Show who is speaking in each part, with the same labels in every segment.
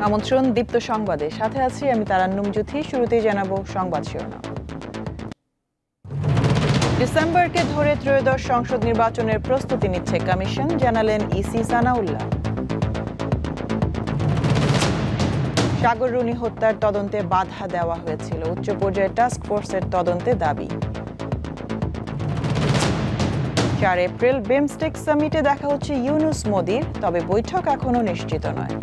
Speaker 1: আমন্ত্রণ দীপ্ত সংবাদে, সাথে আছি আমি তারান্নুম জ্যোতি। শুরুতেই জানাবো সংবাদ শিরোনাম। ডিসেম্বরকে ধরে ত্রয়োদশ সংসদ নির্বাচনের প্রস্তুতি নিচ্ছে কমিশন, জানালেন ইসি সানাউল্লাহ। সাগর রুনি হত্যার তদন্তে বাধা দেওয়া হয়েছিল, উচ্চ পর্যায়ের টাস্ক ফোর্সের তদন্তে দাবি। 4 এপ্রিল বিমস্টেক সামিটে দেখা হচ্ছে ইউনূস মোদির, তবে বৈঠক এখনো নিশ্চিত নয়।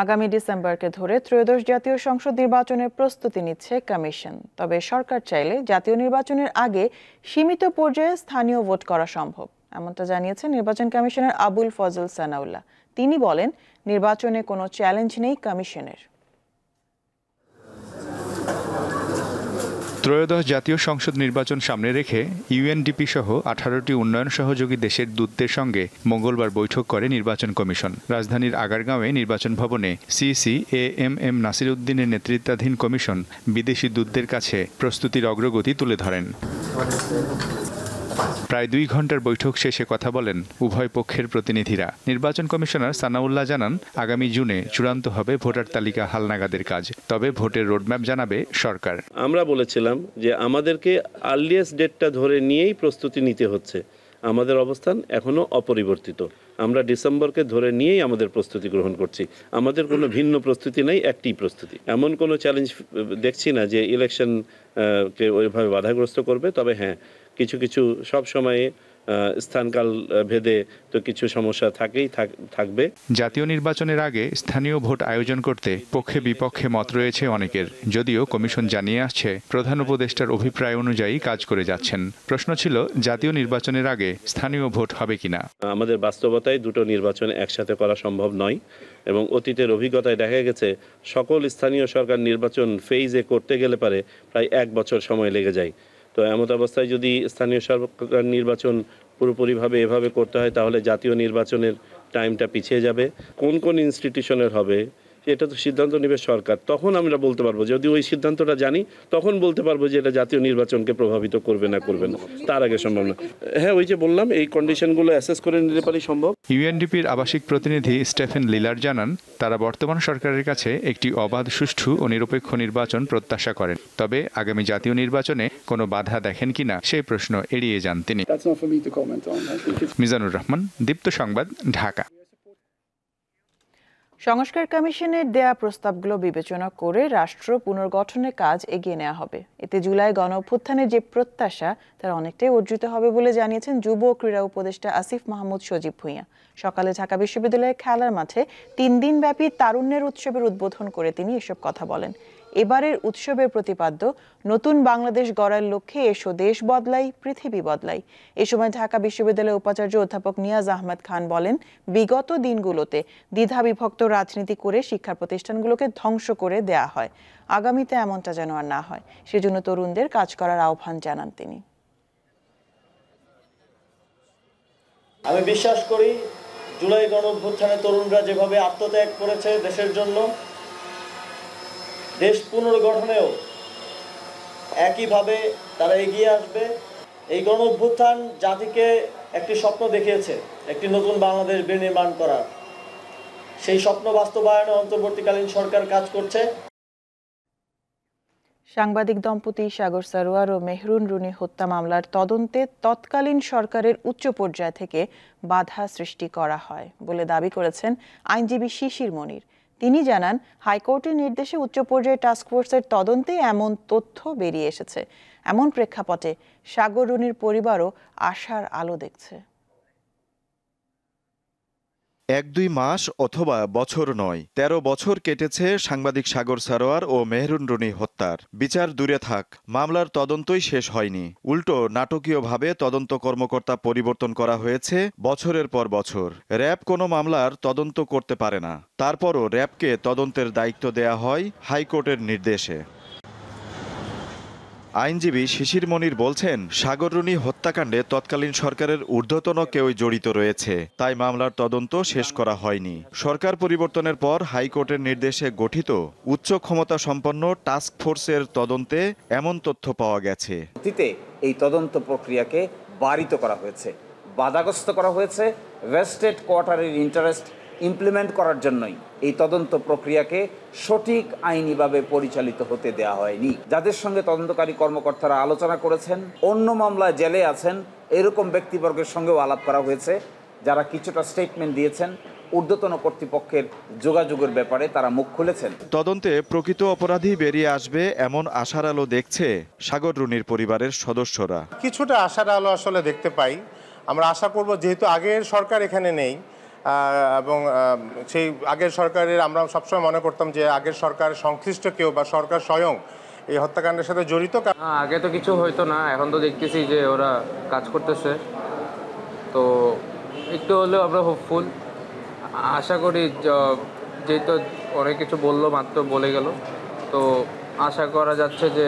Speaker 1: আগামী ডিসেম্বরকে ধরে ত্রয়োদশ জাতীয় সংসদ নির্বাচনের প্রস্তুতি নিচ্ছে কমিশন। তবে সরকার চাইলে জাতীয় নির্বাচনের আগে সীমিত পর্যায়ে স্থানীয় ভোট করা সম্ভব, এমনটা জানিয়েছেন নির্বাচন কমিশনার আবুল ফজল সানাউল্লাহ। তিনি বলেন, নির্বাচনে কোনো চ্যালেঞ্জ নেই কমিশনের।
Speaker 2: ত্রয়োদশ জাতীয় সংসদ নির্বাচন সামনে রেখে ইউএনডিপি সহ 18টি উন্নয়ন সহযোগী দেশের দূতদের সঙ্গে মঙ্গলবার বৈঠক করে নির্বাচন কমিশন। রাজধানীর আগারগাঁওয়ে নির্বাচন ভবনে সিসি এএমএম নাসির উদ্দিনের নেতৃত্বাধীন কমিশন বিদেশি দূতদের কাছে প্রস্তুতির অগ্রগতি তুলে ধরেন। প্রায় 2 ঘন্টার বৈঠক শেষে কথা বলেন উভয় পক্ষের প্রতিনিধিরা। নির্বাচন কমিশনার সানাউল্লাহ জানান, আগামী জুনে চূড়ান্ত হবে ভোটার তালিকা হালনাগাদের কাজ, তবে ভোটের রোডম্যাপ জানাবে সরকার।
Speaker 3: আমরা বলেছিলাম যে আমাদেরকে আর্লিয়েস্ট ডেটটা ধরে নিয়েই প্রস্তুতি নিতে হচ্ছে। আমাদের অবস্থান এখনো অপরিবর্তিত। আমরা ডিসেম্বরকে ধরে নিয়েই আমাদের প্রস্তুতি গ্রহণ করছি। আমাদের কোনো ভিন্ন প্রস্তুতি নেই, একটি প্রস্তুতি। এমন কোনো চ্যালেঞ্জ দেখছি না যে ইলেকশনকে ওইভাবে বাধাগ্রস্ত করবে। তবে হ্যাঁ, কিছু কিছু সব সময়ে স্থানকাল ভেদে তো কিছু সমস্যা থাকবে।
Speaker 2: জাতীয় নির্বাচনের আগে স্থানীয় ভোট আয়োজন করতে পক্ষে বিপক্ষে মত রয়েছে অনেকের, যদিও কমিশন জানিয়ে আসছে প্রধান উপদেষ্টার অভিপ্রায় অনুযায়ী কাজ করে যাচ্ছেন। প্রশ্ন ছিল, জাতীয় নির্বাচনের আগে স্থানীয় ভোট হবে কিনা।
Speaker 3: আমাদের বাস্তবতায় দুটো নির্বাচন একসাথে করা সম্ভব নয় এবং অতীতের অভিজ্ঞতায় দেখা গেছে সকল স্থানীয় সরকার নির্বাচন ফেজে করতে গেলে পারে প্রায় 1 বছর সময় লেগে যায়। তো এমত অবস্থায় যদি স্থানীয় সরকার নির্বাচন পুরোপুরিভাবে এভাবে করতে হয়, তাহলে জাতীয় নির্বাচনের টাইমটা পিছিয়ে যাবে। কোন কোন ইনস্টিটিউশনের হবে এটা তো সিদ্ধান্ত নেবে সরকার। তখন আমরা বলতে পারবো, যদি ওই সিদ্ধান্তটা জানি তখন বলতে পারবো যে এটা জাতীয় নির্বাচনকে প্রভাবিত করবে না করবে না। তার আগে সম্ভব না। হ্যাঁ, ওই যে বললাম, এই কন্ডিশনগুলো অ্যাসেস করে নিতে পারি সম্ভব।
Speaker 2: ইউএনডিপির আবাসিক প্রতিনিধি স্টেফেন লিলার জানান, তারা বর্তমান সরকারের কাছে একটি অবাধ, সুষ্ঠু ও নিরপেক্ষ নির্বাচন প্রত্যাশা করেন। তবে আগামী জাতীয় নির্বাচনে কোনো বাধা দেখেন কিনা সেই প্রশ্ন এড়িয়ে যান তিনি। মিজানুর রহমান, দীপ্ত সংবাদ, ঢাকা।
Speaker 1: সংস্কার কমিশনের দেয়া প্রস্তাবগুলো বিবেচনা করে রাষ্ট্র পুনর্গঠনের কাজ এগিয়ে নেওয়া হবে। এতে জুলাই গণঅভ্যুত্থানের যে প্রত্যাশা তার অনেকটাই অর্জিত হবে বলে জানিয়েছেন যুব ও ক্রীড়া উপদেষ্টা আসিফ মাহমুদ সজীব ভুঁইয়া। সকালে ঢাকা বিশ্ববিদ্যালয়ের খেলার মাঠে 3 দিনব্যাপী তারুণ্যের উৎসবের উদ্বোধন করে তিনি এসব কথা বলেন। এবারের উৎসবের প্রতিপাদ্য নতুন বাংলাদেশ গড়ার লক্ষ্যে এসো দেশ বদলাই, পৃথিবী বদলাই। এ সময় ঢাকা বিশ্ববিদ্যালয়ের উপাচার্য অধ্যাপক নিয়াজ আহমেদ খান বলেন, বিগত দিনগুলোতে দ্বিধাবিভক্ত রাজনীতি করে শিক্ষা প্রতিষ্ঠানগুলোকে ধ্বংস করে দেয়া হয়। আগামীতে এমনটা যেন আর না হয়, সেজন্য তরুণদের কাজ করার আহ্বান জানান তিনি।
Speaker 4: আমি বিশ্বাস করি, জুলাই গণঅভ্যুত্থানে তরুণরা যেভাবে আত্মত্যাগ করেছে দেশের জন্য, দেশ পুনর্গঠনেও একইভাবে তারা এগিয়ে আসবে। এই গণঅভ্যুত্থান জাতিকে একটি স্বপ্ন দেখিয়েছে, একটি নতুন বাংলাদেশ বিনির্মাণ করার। সেই স্বপ্ন বাস্তবায়নে অন্তর্বর্তীকালীন সরকার কাজ করছে।
Speaker 1: সাংবাদিক দম্পতি সাগর সারোয়ার ও মেহরুন রুনি হত্যা মামলার তদন্তে তৎকালীন সরকারের উচ্চ পর্যায় থেকে বাধা সৃষ্টি করা হয় বলে দাবি করেছেন আইনজীবী শিশির মনির। তিনি জানান, হাইকোর্টের নির্দেশে উচ্চ পর্যায়ের টাস্কফোর্সের তদন্তে এমন তথ্য বেরিয়ে এসেছে। এমন প্রেক্ষাপটে সাগর রুনির পরিবারও আশার আলো দেখছে।
Speaker 5: 1-2 মাস অথবা বছর নয়, 13 বছর কেটেছে সাংবাদিক সাগর সারোয়ার ও মেহরুন রুনি হত্যার। বিচার দূরে থাক, মামলার তদন্তই শেষ হয়নি। উল্টো নাটকীয়ভাবে তদন্ত কর্মকর্তা পরিবর্তন করা হয়েছে বছরের পর বছর। র্যাব কোনো মামলার তদন্ত করতে পারে না, তারপরও র্যাবকে তদন্তের দায়িত্ব দেয়া হয় হাইকোর্টের নির্দেশে। আইনজীবী শিশির মনির বলছেন, সাগররুনি হত্যাকাণ্ডে তৎকালীন সরকারের ঊর্ধ্বতন কেউই জড়িত রয়েছে, তাই মামলার তদন্ত শেষ করা হয়নি। সরকার পরিবর্তনের পর হাইকোর্টের নির্দেশে গঠিত উচ্চ ক্ষমতা সম্পন্ন টাস্ক ফোর্সের তদন্তে এমন তথ্য পাওয়া গেছে।
Speaker 6: অতীতে এই তদন্ত প্রক্রিয়াকে বারিত করা হয়েছে, বাধাগ্রস্ত করা হয়েছে। ভেস্টেড কোয়ার্টারের ইন্টারেস্ট ইমপ্লিমেন্ট করার জন্যই এই তদন্ত প্রক্রিয়াকে সঠিক আইনিভাবে পরিচালিত হতে দেওয়া হয়নি। যাদের সঙ্গে তদন্তকারী কর্মকর্তারা আলোচনা করেছেন, অন্য মামলায় জেলে আছেন, এরকম ব্যক্তিবর্গের সঙ্গেও আলাপ করা হয়েছে, যারা কিছুটা স্টেটমেন্ট দিয়েছেন। ঊর্ধ্বতন কর্তৃপক্ষের যোগাযোগের ব্যাপারে তারা মুখ খুলেছেন।
Speaker 5: তদন্তে প্রকৃত অপরাধী বেরিয়ে আসবে এমন আশার আলো দেখছে সাগররুনির পরিবারের সদস্যরা।
Speaker 7: কিছুটা আশার আলো আসলে দেখতে পাই। আমরা আশা করব, যেহেতু আগের সরকার এখানে নেই এবং সেই আগের সরকারের আমরা সবসময় মনে করতাম যে আগের সরকার সংশ্লিষ্ট কেউ বা সরকার স্বয়ং এই হত্যাকাণ্ডের সাথে জড়িত।
Speaker 8: আগে তো কিছু হইতো না, এখন তো দেখতেছি যে ওরা কাজ করতেছে, তো একটু হলেও আমরা হোপফুল। আশা করি যেহেতু অনেক কিছু বললো, মাত্র বলে গেল, তো আশা করা যাচ্ছে যে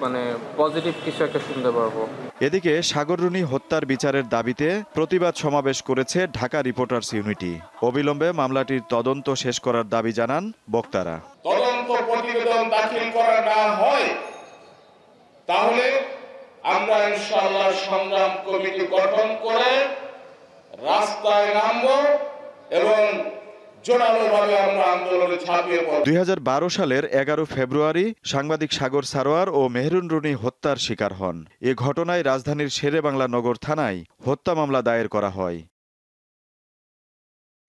Speaker 8: মানে পজিটিভ কিছু একটা শুনতে পারবো।
Speaker 5: এদিকে সাগররুনি হত্যার বিচারের দাবিতে প্রতিবাদ সমাবেশ করেছে ঢাকা রিপোর্টার্স ইউনিটি। অবিলম্বে মামলাটির তদন্ত শেষ করার দাবি জানান বক্তারা।
Speaker 9: তদন্ত প্রতিবেদন দাখিল করা না হয় তাহলে আমরা ইনশাআল্লাহ সংগ্রাম কমিটি গঠন করে রাস্তায় নামবো এবং জোরালোভাবে আমরা আন্দোলনে ঝাঁপিয়ে পড়ব।
Speaker 5: 2012 সালের 11 ফেব্রুয়ারি সাংবাদিক সাগর সারোয়ার ও মেহরুনরুনি হত্যার শিকার হন। এ ঘটনায় রাজধানীর শেরেবাংলা নগর থানায় হত্যা মামলা দায়ের করা হয়।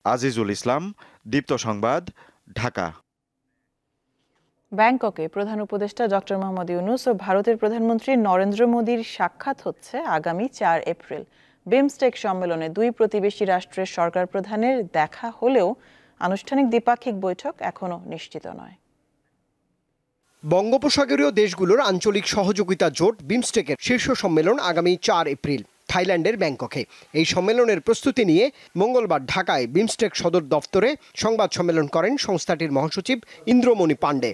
Speaker 5: আজিজুল ইসলাম, দীপ্ত সংবাদ, ঢাকা।
Speaker 1: ব্যাংককে প্রধান উপদেষ্টা ডক্টর মোহাম্মদ ইউনূস ও ভারতের প্রধানমন্ত্রী নরেন্দ্র মোদীর সাক্ষাৎ হচ্ছে আগামী 4 এপ্রিল। বিমস্টেক সম্মেলনে দুই প্রতিবেশী রাষ্ট্রের সরকার প্রধানের দেখা হলেও আনুষ্ঠানিক দ্বিপাক্ষিক বৈঠক এখনো নিশ্চিত নয়।
Speaker 10: বঙ্গোপসাগরীয় দেশগুলোর আঞ্চলিক সহযোগিতা জোট বিমস্টেকের শীর্ষ সম্মেলন আগামী 4 এপ্রিল থাইল্যান্ডের ব্যাংককে। এই সম্মেলনের প্রস্তুতি নিয়ে মঙ্গলবার ঢাকায় বিমস্টেক সদর দফতরে সংবাদ সম্মেলন করেন সংস্থাটির মহাসচিব ইন্দ্রমণি পাণ্ডে।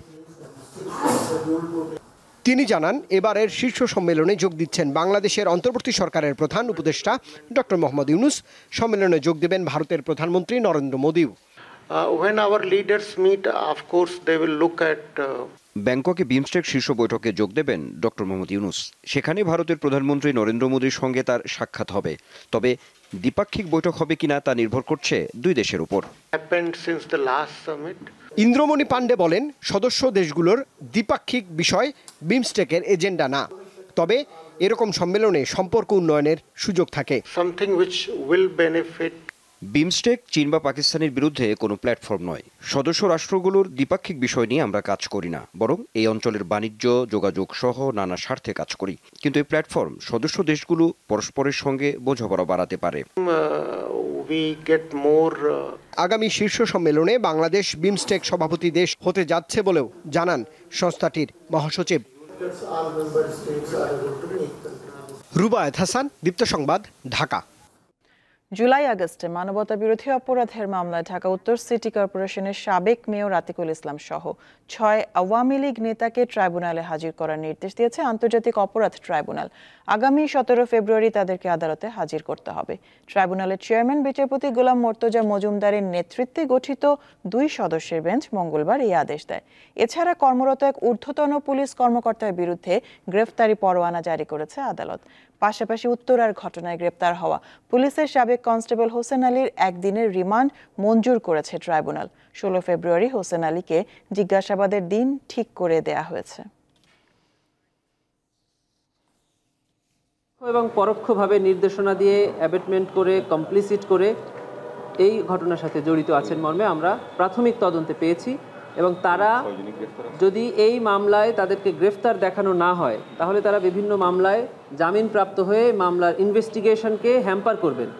Speaker 10: তিনি জানান, এবারের শীর্ষ সম্মেলনে যোগ দিচ্ছেন বাংলাদেশের অন্তর্বর্তী সরকারের প্রধান উপদেষ্টা ডক্টর মোহাম্মদ ইউনূস। সম্মেলনে যোগ দেবেন ভারতের প্রধানমন্ত্রী Narendra মোদীও।
Speaker 11: When our leaders meet, of course they will look at
Speaker 12: ব্যাংককে বিমস্টেক শীর্ষ বৈঠকে যোগ দেবেন ডক্টর মোহাম্মদ ইউনূস। সেখানে ভারতের প্রধানমন্ত্রী নরেন্দ্র মোদীর সঙ্গে তার সাক্ষাৎ হবে। তবে দ্বিপাক্ষিক বৈঠক হবে কিনা তা নির্ভর করছে দুই দেশের উপর।
Speaker 10: ইন্দ্রমণি পাণ্ডে বলেন, সদস্য দেশগুলোর দ্বিপাক্ষিক বিষয় বিমস্টেকের এজেন্ডা না, তবে এরকম সম্মেলনে সম্পর্ক উন্নয়নের সুযোগ থাকে।
Speaker 12: বিমস্টেক চীন বা পাকিস্তানের বিরুদ্ধে কোনো প্ল্যাটফর্ম নয়। সদস্য রাষ্ট্রগুলোর দ্বিপাক্ষিক বিষয় নিয়ে আমরা কাজ করি না, বরং এই অঞ্চলের বাণিজ্য, যোগাযোগ সহ নানা স্বার্থে কাজ করি। কিন্তু এই প্ল্যাটফর্ম সদস্য দেশগুলো পরস্পরের সঙ্গে বোঝাপড়া বাড়াতে পারে।
Speaker 10: আগামী শীর্ষ সম্মেলনে বাংলাদেশ বিমস্টেক সভাপতি দেশ হতে যাচ্ছে বলেও জানান সংস্থাটির মহাসচিব। রুবায়েত হাসান, দীপ্ত সংবাদ, ঢাকা।
Speaker 1: জুলাই আগস্টে মানবতা বিরোধী অপরাধের মামলায় ঢাকা উত্তর সিটি কর্পোরেশনের সাবেক মেয়র আতিকুল ইসলাম সহ 6 আওয়ামী লীগ নেতাকে ট্রাইব্যুনালে হাজির করার নির্দেশ দিয়েছে আন্তর্জাতিক অপরাধ ট্রাইব্যুনাল। আগামী 17 ফেব্রুয়ারি তাদেরকে আদালতে হাজির করতে হবে। ট্রাইব্যুনালের চেয়ারম্যান বিচারপতি গোলাম মর্তজা মজুমদারের নেতৃত্বে গঠিত 2 সদস্যের বেঞ্চ মঙ্গলবার এই আদেশ দেয়। এছাড়া কর্মরত এক ঊর্ধ্বতন পুলিশ কর্মকর্তার বিরুদ্ধে গ্রেফতারি পরোয়ানা জারি করেছে আদালত। পাশাপাশি উত্তরার ঘটনায় গ্রেপ্তার হওয়া পুলিশের সাবেক কনস্টেবল হোসেন আলীর একদিনের রিমান্ড মঞ্জুর করেছে ট্রাইব্যুনাল। 16 ফেব্রুয়ারি হোসেন আলীকে জিজ্ঞাসাবাদের দিন ঠিক করে দেয়া হয়েছে।
Speaker 13: এবং পরোক্ষভাবে নির্দেশনা দিয়ে অ্যাবেটমেন্ট করে, কমপ্লিসিট করে এই ঘটনার সাথে জড়িত আছেন মর্মে আমরা প্রাথমিক তদন্তে পেয়েছি এবং তারা যদি এই মামলায় তাদেরকে গ্রেফতার দেখানো না হয় তাহলে তারা বিভিন্ন মামলায় জামিনপ্রাপ্ত হয়ে মামলার ইনভেস্টিগেশনকে হ্যাম্পার করবেন।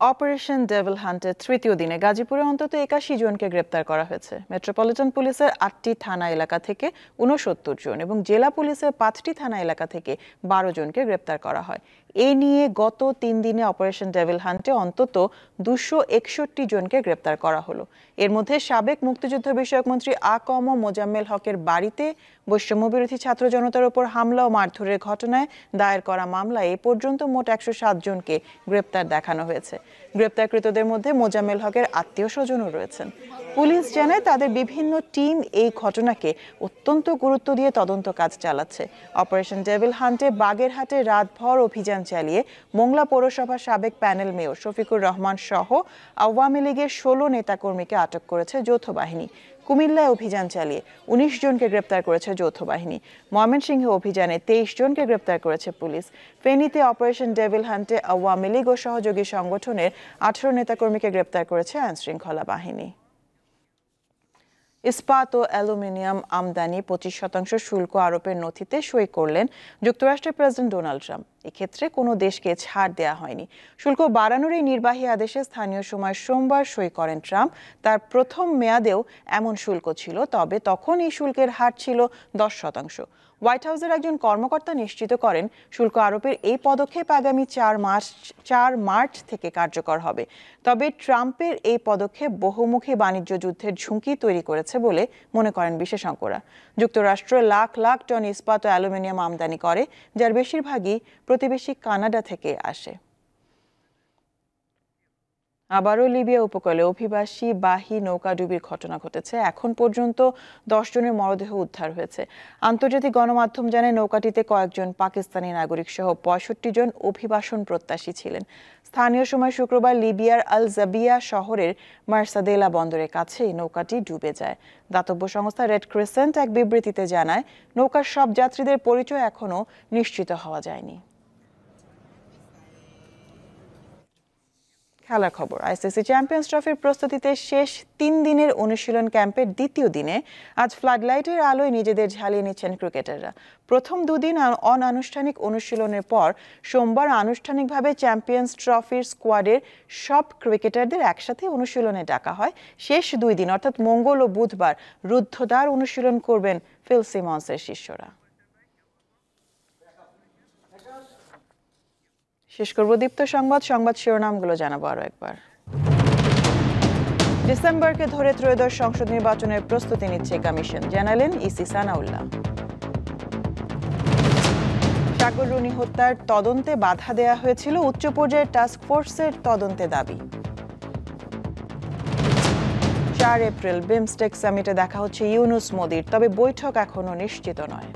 Speaker 1: অপারেশন ডেভিল হান্টের তৃতীয় দিনে গাজীপুরে অন্তত 81 জনকে গ্রেপ্তার করা হয়েছে। মেট্রোপলিটন পুলিশের 8টি থানা এলাকা থেকে 69 জন এবং জেলা পুলিশের 5টি থানা এলাকা থেকে 12 জনকে গ্রেপ্তার করা হয়। এ নিয়ে গত 3 দিনে অপারেশন ডেভিল হান্টে অন্তত 261 জনকে গ্রেপ্তার করা হলো। এর মধ্যে সাবেক মুক্তিযুদ্ধ বিষয়ক মন্ত্রী আ.ক.ম মোজাম্মেল হকের বাড়িতে বৈষম্যবিরোধী ছাত্র জনতার উপর হামলা ও মারধরের ঘটনায় দায়ের করা মামলায় এ পর্যন্ত মোট 107 জনকে গ্রেপ্তার দেখানো হয়েছে। গ্রেপ্তারকৃতদের মধ্যে মোজাম্মেল হকের আত্মীয়-স্বজনও রয়েছেন। পুলিশ জানায় তাদের বিভিন্ন টিম এই ঘটনাকে অত্যন্ত গুরুত্ব দিয়ে তদন্ত কাজ চালাচ্ছে। অপারেশন ডেভিল হান্টে বাগেরহাটে রাতভর অভিযান চালিয়ে মোংলা পৌরসভার সাবেক প্যানেল মেয়র শফিকুর রহমান সহ আওয়ামী লীগের 16 নেতাকর্মীকে আটক করেছে যৌথ বাহিনী। কুমিল্লায় অভিযান চালিয়ে 19 জনকে গ্রেপ্তার করেছে যৌথ বাহিনী। ময়মনসিংহে অভিযানে 23 জনকে গ্রেপ্তার করেছে পুলিশ। ফেনীতে অপারেশন ডেভিল হান্টে আওয়ামী লীগ ও সহযোগী সংগঠনের 18 নেতাকর্মীকে গ্রেপ্তার করেছে আইনশৃঙ্খলা বাহিনী। ইস্পাত ও অ্যালুমিনিয়াম আমদানি 25% শুল্ক আরোপের নথিতে সই করলেন যুক্তরাষ্ট্রের প্রেসিডেন্ট ডোনাল্ড ট্রাম্প। এক্ষেত্রে কোনো দেশকে ছাড় দেওয়া হয়নি। শুল্ক বাড়ানোর এই নির্বাহী আদেশে স্থানীয় সময় সোমবার সই করেন ট্রাম্প। তার প্রথম মেয়াদেও এমন শুল্ক ছিল, তবে তখন এই শুল্কের হার ছিল 10%। হোয়াইট হাউসের একজন কর্মকর্তা নিশ্চিত করেন শুল্ক আরোপের এই পদক্ষেপ আগামী 4 মার্চ থেকে কার্যকর হবে। তবে ট্রাম্পের এই পদক্ষেপ বহুমুখী বাণিজ্য যুদ্ধের ঝুঁকি তৈরি করেছে বলে মনে করেন বিশেষজ্ঞরা। যুক্তরাষ্ট্র লাখ লাখ টন ইস্পাত ও অ্যালুমিনিয়াম আমদানি করে, যার বেশিরভাগই প্রতিবেশী কানাডা থেকে আসে। আবারও লিবিয়া উপকূলে অভিবাসী বাহী নৌকাডুবির ঘটনা ঘটেছে। এখন পর্যন্ত 10 জনের মরদেহ উদ্ধার হয়েছে। আন্তর্জাতিক গণমাধ্যম জানায় নৌকাটিতে কয়েকজন পাকিস্তানি নাগরিক সহ 65 জন অভিবাসন প্রত্যাশী ছিলেন। স্থানীয় সময় শুক্রবার লিবিয়ার আল জাবিয়া শহরের মার্সাদেলা বন্দরের কাছে নৌকাটি ডুবে যায়। দাতব্য সংস্থা রেড ক্রিসেন্ট এক বিবৃতিতে জানায়, নৌকার সব যাত্রীদের পরিচয় এখনও নিশ্চিত হওয়া যায়নি। খেলার খবর। আইসিসি চ্যাম্পিয়ন্স ট্রফির প্রস্তুতিতে শেষ 3 দিনের অনুশীলন ক্যাম্পের দ্বিতীয় দিনে আজ ফ্লাডলাইটের আলোয় নিজেদের ঝালিয়ে নিচ্ছেন ক্রিকেটাররা। প্রথম 2 দিন অনানুষ্ঠানিক অনুশীলনের পর সোমবার আনুষ্ঠানিকভাবে চ্যাম্পিয়ন্স ট্রফির স্কোয়াডের সব ক্রিকেটারদের একসাথে অনুশীলনে ডাকা হয়। শেষ 2 দিন অর্থাৎ মঙ্গল ও বুধবার রুদ্ধদ্বার অনুশীলন করবেন ফিল সিমন্সের শিষ্যরা। শেষ করব দীপ্ত সংবাদ শিরোনামগুলো জানাবো আরো একবার। ডিসেম্বরকে ধরে ত্রয়োদশ সংসদ নির্বাচনের প্রস্তুতি নিচ্ছে কমিশন, জানালেন ইসি সানাউল্লাহ। সাগর রুনি হত্যার তদন্তে বাধা দেয়া হয়েছিল, উচ্চ পর্যায়ের টাস্ক ফোর্সের তদন্তে দাবি। 4 এপ্রিল বিমস্টেক সামিটে দেখা হচ্ছে ইউনুস মোদির, তবে বৈঠক এখনো নিশ্চিত নয়।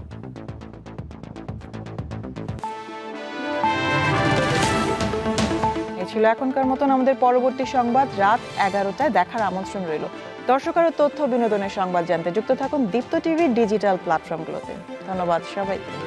Speaker 1: ছিল এখনকার মতন। আমাদের পরবর্তী সংবাদ রাত 11টায় দেখার আমন্ত্রণ রইল। দর্শক আরো তথ্য বিনোদনের সংবাদ জানতে যুক্ত থাকুন দীপ্ত টিভির ডিজিটাল প্ল্যাটফর্মগুলোতে। ধন্যবাদ সবাইকে।